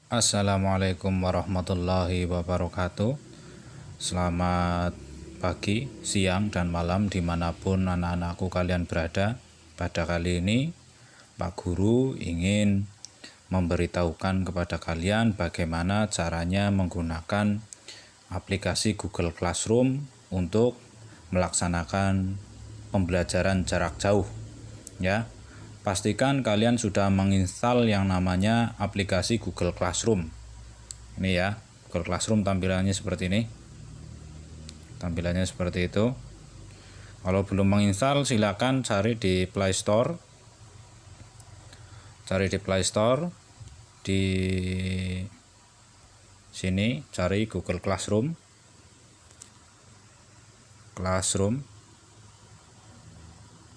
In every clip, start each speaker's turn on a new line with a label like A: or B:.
A: Assalamualaikum warahmatullahi wabarakatuh. Selamat pagi, siang, dan malam dimanapun anak-anakku kalian berada. Pada kali ini Pak Guru ingin memberitahukan kepada kalian bagaimana caranya menggunakan aplikasi Google Classroom untuk melaksanakan pembelajaran jarak jauh, ya. Pastikan kalian sudah menginstal yang namanya aplikasi Google Classroom. Ini ya, Google Classroom tampilannya seperti ini. Tampilannya seperti itu. Kalau belum menginstal silakan cari di Play Store. Cari di Play Store. Di sini cari Google Classroom.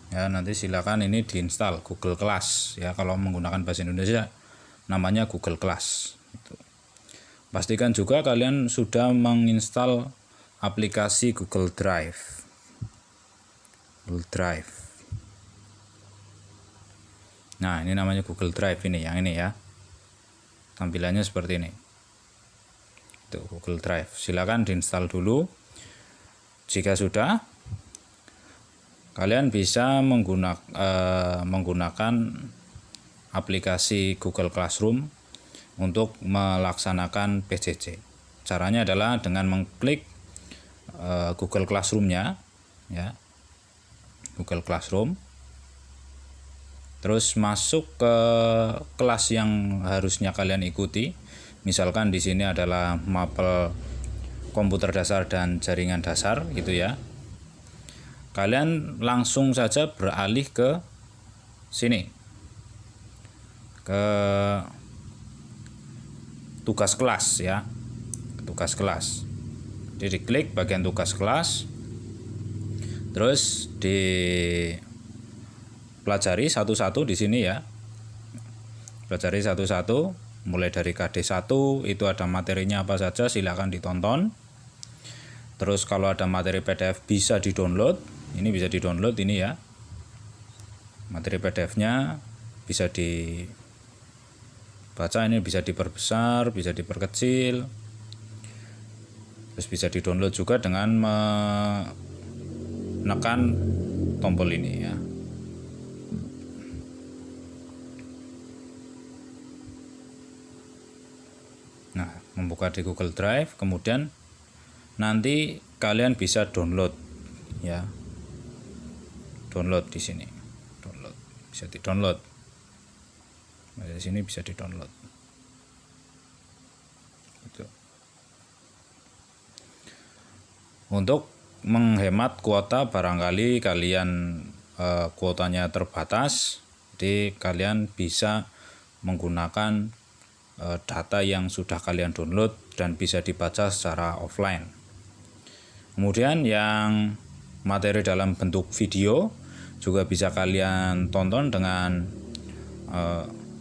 A: Ya, nanti silakan ini diinstal Google Class ya. Kalau menggunakan bahasa Indonesia namanya Google Class. Pastikan juga kalian sudah menginstal aplikasi Google Drive. Nah, ini namanya Google Drive ini, yang ini ya. Tampilannya seperti ini. Itu Google Drive. Silakan diinstal dulu. Jika sudah, kalian bisa menggunakan aplikasi Google Classroom untuk melaksanakan PJJ. Caranya adalah dengan mengklik Google Classroom-nya, ya, Google Classroom, terus masuk ke kelas yang harusnya kalian ikuti. Misalkan di sini adalah mapel komputer dasar dan jaringan dasar, gitu ya. Kalian langsung saja beralih ke sini, ke tugas kelas ya, tugas kelas. Jadi diklik bagian tugas kelas, terus dipelajari satu-satu di sini ya. Pelajari satu-satu, mulai dari KD1 itu ada materinya apa saja, silakan ditonton. Terus kalau ada materi PDF bisa di-download. Ini bisa di-download ini ya. Materi PDF-nya bisa dibaca, ini bisa diperbesar, bisa diperkecil. Terus bisa di-download juga dengan menekan tombol ini ya. Nah, membuka di Google Drive, kemudian nanti kalian bisa download ya. Download di sini. Download. Bisa di-download. Nah, di sini bisa di-download. Gitu. Untuk menghemat kuota, barangkali kalian kuotanya terbatas, jadi kalian bisa menggunakan data yang sudah kalian download dan bisa dibaca secara offline. Kemudian yang materi dalam bentuk video juga bisa kalian tonton dengan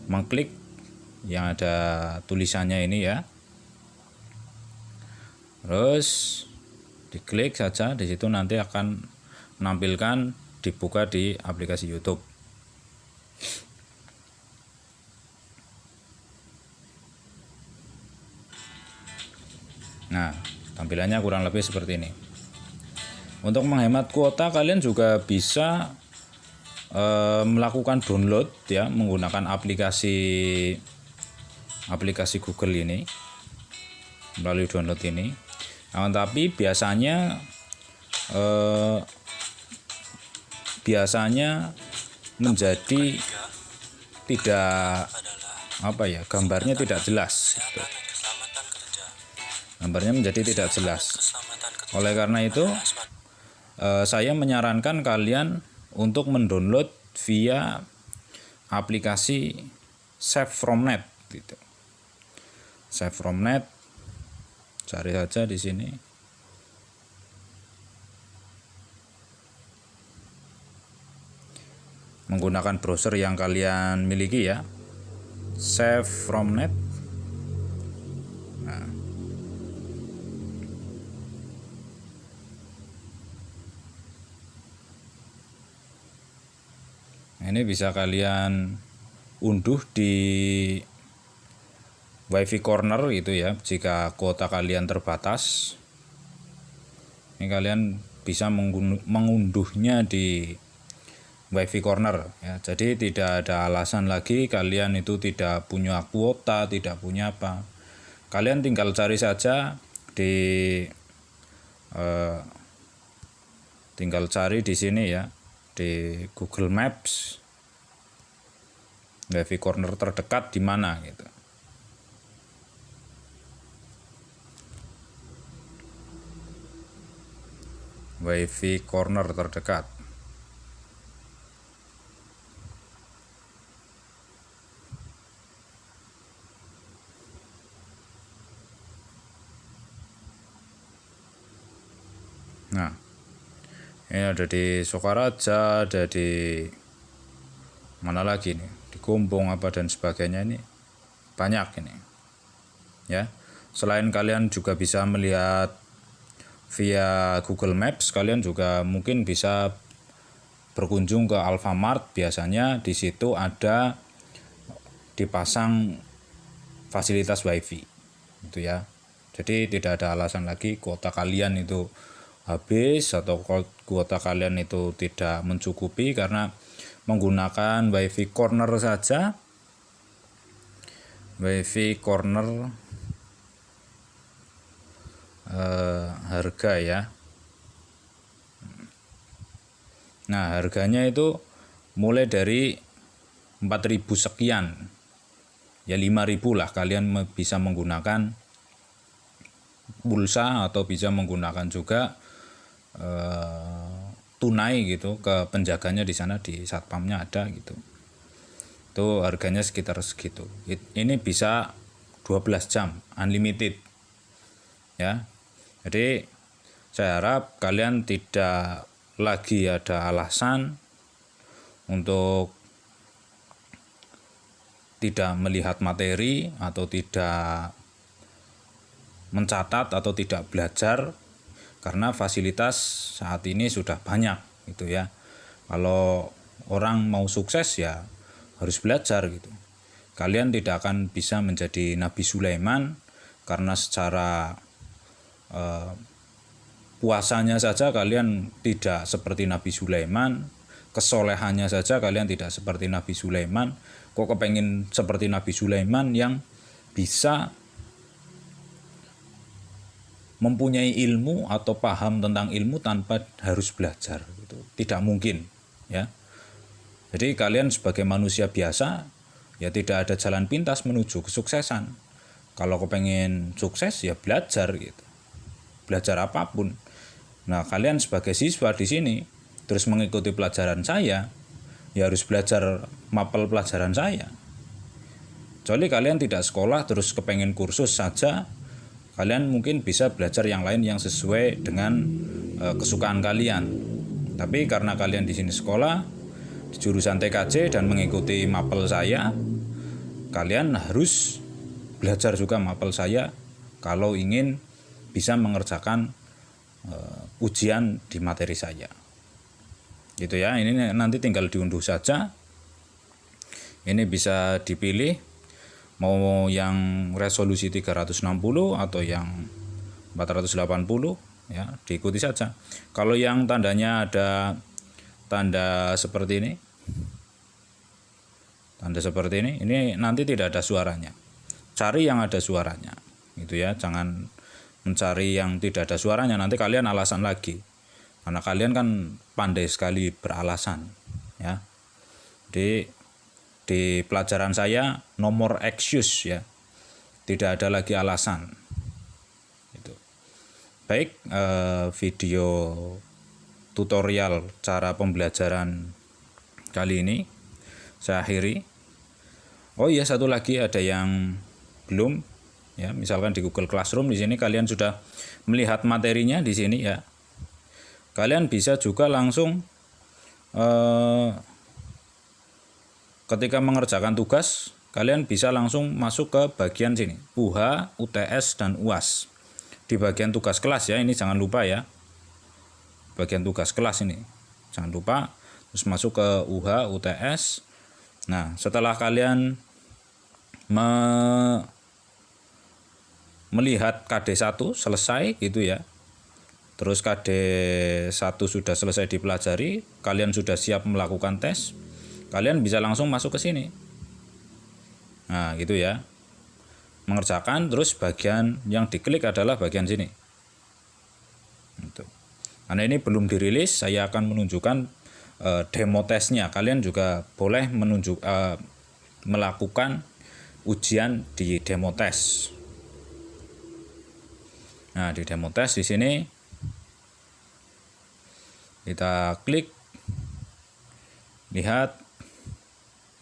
A: mengklik yang ada tulisannya ini ya. Terus diklik saja, di situ nanti akan menampilkan dibuka di aplikasi YouTube. Nah, tampilannya kurang lebih seperti ini. Untuk menghemat kuota, kalian juga bisa melakukan download ya, menggunakan aplikasi Google ini, melalui download ini. Nah, tapi biasanya menjadi tidak gambarnya tidak jelas gitu. Gambarnya menjadi tidak jelas. Oleh karena itu saya menyarankan kalian untuk mendownload via aplikasi Save from Net gitu. Save from Net, cari saja di sini. Menggunakan browser yang kalian miliki ya. Save from Net. Nah, ini bisa kalian unduh di WiFi corner itu ya, jika kuota kalian terbatas, ini kalian bisa mengunduhnya di WiFi corner ya. Jadi tidak ada alasan lagi kalian itu tidak punya kuota, tidak punya apa. Kalian tinggal cari saja di tinggal cari di sini ya, di Google Maps, WiFi corner terdekat di mana gitu. WiFi corner terdekat. Nah, ini ada di Sokaraja, ada di mana lagi nih, di Gombong apa dan sebagainya, ini banyak ini ya. Selain kalian juga bisa melihat via Google Maps, kalian juga mungkin bisa berkunjung ke Alfamart. Biasanya di situ ada dipasang fasilitas WiFi itu ya. Jadi tidak ada alasan lagi kuota kalian itu habis atau kuota kalian itu tidak mencukupi karena menggunakan WiFi corner saja. WiFi corner harga ya. Nah, harganya itu mulai dari 4.000 sekian. Ya 5.000 lah, kalian bisa menggunakan pulsa atau bisa menggunakan juga tunai gitu ke penjaganya di sana, di satpamnya ada gitu. Itu harganya sekitar segitu. Ini bisa 12 jam unlimited. Ya. Jadi saya harap kalian tidak lagi ada alasan untuk tidak melihat materi atau tidak mencatat atau tidak belajar, karena fasilitas saat ini sudah banyak gitu ya. Kalau orang mau sukses ya harus belajar gitu. Kalian tidak akan bisa menjadi Nabi Sulaiman karena secara puasanya saja kalian tidak seperti Nabi Sulaiman, kesolehannya saja kalian tidak seperti Nabi Sulaiman. Kok kepengen seperti Nabi Sulaiman yang bisa mempunyai ilmu atau paham tentang ilmu tanpa harus belajar gitu. Tidak mungkin ya. Jadi kalian sebagai manusia biasa ya tidak ada jalan pintas menuju kesuksesan. Kalau kepengen sukses ya belajar gitu. Belajar apapun. Nah, kalian sebagai siswa di sini terus mengikuti pelajaran saya, ya harus belajar mapel pelajaran saya. Kecuali kalian tidak sekolah terus kepengen kursus saja, kalian mungkin bisa belajar yang lain yang sesuai dengan kesukaan kalian. Tapi karena kalian di sini sekolah di jurusan TKJ dan mengikuti mapel saya, kalian harus belajar juga mapel saya kalau ingin bisa mengerjakan ujian di materi saya. Gitu ya, ini nanti tinggal diunduh saja. Ini bisa dipilih mau yang resolusi 360 atau yang 480 ya, diikuti saja. Kalau yang tandanya ada tanda seperti ini, ini nanti tidak ada suaranya. Cari yang ada suaranya, gitu ya. Jangan mencari yang tidak ada suaranya, nanti kalian alasan lagi. Karena kalian kan pandai sekali beralasan, ya. Di pelajaran saya nomor excuse ya, tidak ada lagi alasan. Itu. Baik, video tutorial cara pembelajaran kali ini saya akhiri. Oh iya, satu lagi ada yang belum ya, misalkan di Google Classroom di sini kalian sudah melihat materinya di sini ya. Kalian bisa juga langsung ketika mengerjakan tugas, kalian bisa langsung masuk ke bagian sini, UH, UTS dan UAS. Di bagian tugas kelas ya, ini jangan lupa ya. Bagian tugas kelas ini jangan lupa, terus masuk ke UH, UTS. Nah, setelah kalian melihat KD1 selesai gitu ya. Terus KD1 sudah selesai dipelajari, kalian sudah siap melakukan tes, kalian bisa langsung masuk ke sini. Nah, gitu ya. Mengerjakan, terus bagian yang diklik adalah bagian sini. Gitu. Karena ini belum dirilis, saya akan menunjukkan demo tesnya. Kalian juga boleh melakukan ujian di demo tes. Nah, di demo tes di sini kita klik, lihat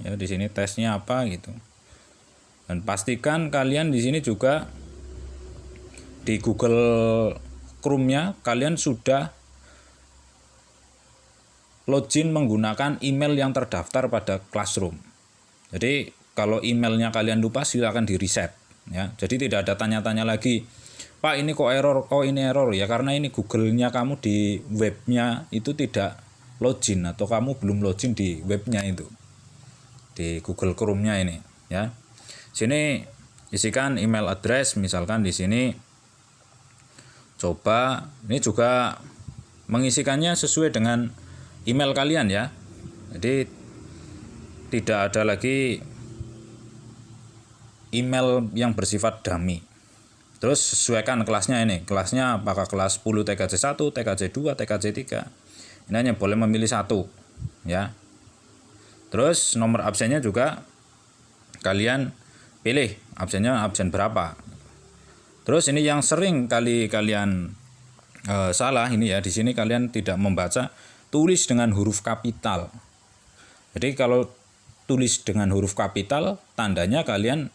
A: ya di sini tesnya apa gitu. Dan pastikan kalian di sini juga di Google Chrome-nya kalian sudah login menggunakan email yang terdaftar pada Classroom. Jadi kalau emailnya kalian lupa, silakan di reset ya. Jadi tidak ada tanya-tanya lagi, Pak ini kok error, ini error ya, karena ini Google-nya kamu di webnya itu tidak login, atau kamu belum login di webnya itu, di Google Chrome-nya ini ya. Sini isikan email address, misalkan di sini coba, ini juga mengisikannya sesuai dengan email kalian ya. Jadi tidak ada lagi email yang bersifat dummy. Terus sesuaikan kelasnya ini. Kelasnya apakah kelas 10 TKJ 1, TKJ 2, TKJ 3. Ini hanya boleh memilih satu ya. Terus nomor absennya juga kalian pilih absennya absen berapa. Terus ini yang sering kali kalian salah ini ya, di sini kalian tidak membaca tulis dengan huruf kapital. Jadi kalau tulis dengan huruf kapital, tandanya kalian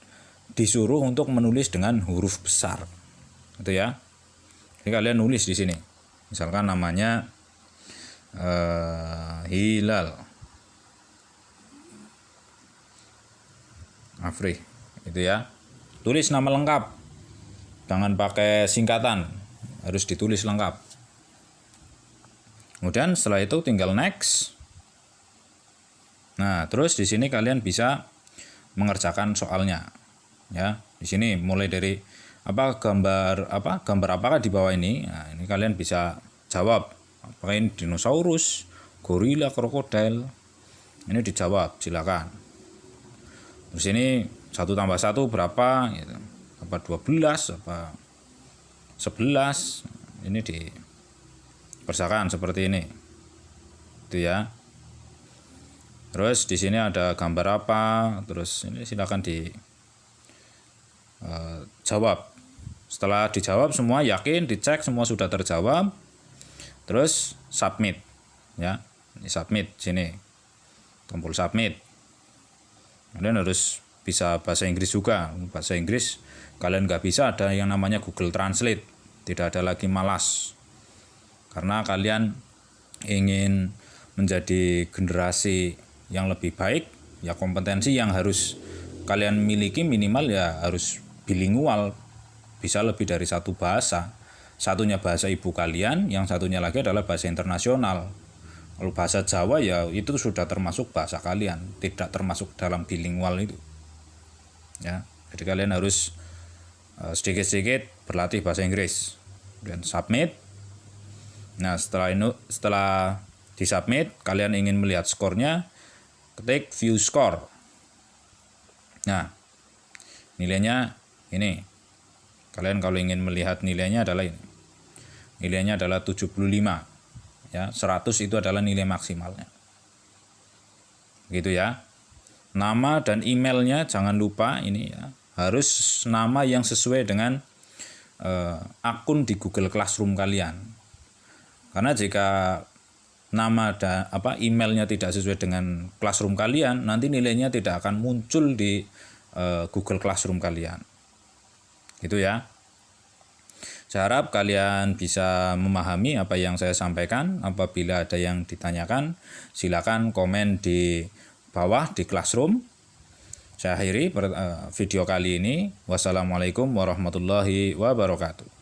A: disuruh untuk menulis dengan huruf besar. Gitu ya. Jadi kalian nulis di sini. Misalkan namanya Hilal Afri, itu ya. Tulis nama lengkap. Jangan pakai singkatan, harus ditulis lengkap. Kemudian setelah itu tinggal next. Nah, terus di sini kalian bisa mengerjakan soalnya. Ya, di sini mulai dari gambar apakah di bawah ini. Nah, ini kalian bisa jawab. Apakah ini dinosaurus, gorila, krokodil. Ini dijawab, silakan. Terus ini 1 tambah 1 berapa gitu. Apa 12, apa 11. Ini dikerjakan seperti ini. Itu ya. Terus di sini ada gambar apa, terus ini silakan jawab. Setelah dijawab semua, yakin, dicek semua sudah terjawab. Terus submit ya. Ini submit sini. Tombol submit. Kalian harus bisa bahasa Inggris juga. Bahasa Inggris kalian nggak bisa, ada yang namanya Google Translate. Tidak ada lagi malas. Karena kalian ingin menjadi generasi yang lebih baik, ya kompetensi yang harus kalian miliki minimal ya harus bilingual, bisa lebih dari satu bahasa. Satunya bahasa ibu kalian, yang satunya lagi adalah bahasa internasional. Kalau bahasa Jawa ya itu sudah termasuk bahasa kalian, tidak termasuk dalam bilingual itu. Ya, jadi kalian harus sedikit-sedikit berlatih bahasa Inggris. Dan submit. Nah, setelah disubmit, kalian ingin melihat skornya, ketik view score. Nah, nilainya ini. Kalian kalau ingin melihat nilainya adalah ini. Nilainya adalah 75. Ya, 100 itu adalah nilai maksimalnya. Gitu ya. Nama dan emailnya jangan lupa ini ya. Harus nama yang sesuai dengan akun di Google Classroom kalian. Karena jika nama dan emailnya tidak sesuai dengan Classroom kalian, nanti nilainya tidak akan muncul di Google Classroom kalian. Gitu ya. Saya harap kalian bisa memahami apa yang saya sampaikan. Apabila ada yang ditanyakan, silakan komen di bawah di Classroom. Saya akhiri video kali ini. Wassalamualaikum warahmatullahi wabarakatuh.